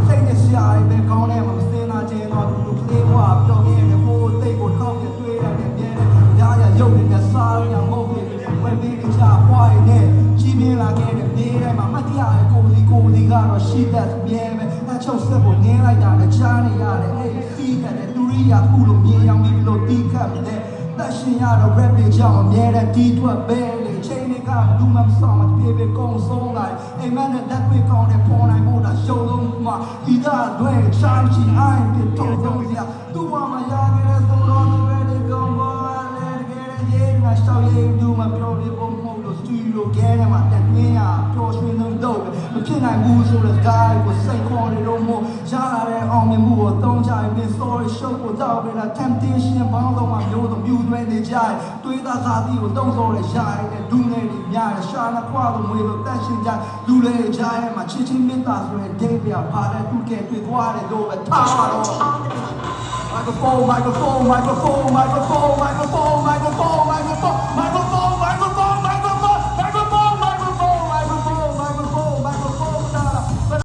စိတ်နဲ့ရှာရပဲကောင်းတယ်မစင်လာခြင်းတော့သူတို့လေးဘွားပြောခဲ့တယ်ဟိုတိတ်ကိုထောက်ပြတွေ့ရတယ်ပြဲတယ်ရာရရုပ်နဲ့စားရမဟုတ်ဘူးဝယ်ပြီးချပွားနေကြီးပြင်းလာခဲ့တဲ့နေ့တိုင်းမှာမတရားကိုလီကတော့ရှိတတ်ပြဲပဲအချုပ်ဆက်ဖို့နင်းလိုက်တာလည်းကြားနေရတယ်အဲ့ဒီစီးတဲ့သူရိယာခုလိုမြေရောင်ပြီးလို့တီးခတ်တဲ့တက်ရှင်ရတော့ rap တွေကြောင့်အမြဲတမ်းတီးထွက်ပဲလေချိန်တွေကလူမဆောင်မပြေပြေကုံဆုံးလာအိမ်မက်နဲ့လက်တွေကောင်းတဲ့ပေါ်နိုင်ဖို့ဒါရှုံးလုံးမှာဒီသားတွေချမ်းချီအိုင်းပြတော့ဆုံးစရာသူ့ဘာမှရခဲ့တဲ့သုံးတော်တွေတွေကောင်းပါလေတကယ်ရေးငါရှောက်ရေးလူမပြောပြဖို့မဟုတ်လို့စတူဒီယိုကဲထဲမှာတက်တွင်းရပျော်ရွှင်လုံးတော့မဖြစ်နိုင်ဘူးဆိုတဲ့ guy ကိုစိတ်ခေါ်နေတော့မို့ရလာတဲ့အောင်မြင်မှုကိုတုံးချရင် sorry show ကိုတောက်နေတာ temptation ဘောင်းတော့မှမျိုးစုံမြူသွဲနေကြတယ်တွေးသားစားသီးကိုတုံးစောတဲ့ရှာရတဲ့ဒူးနေတွေများတယ်ရှာနာခွာလို့မွေးလို့တက်ရှင်ကြလူတွေကြားထဲမှာချင်းချင်းမင်းသားဆိုတဲ့ day ပြပါတဲ့သူကဲတွေ့သွားတယ်လို့ပဲထားပါတော့ microphone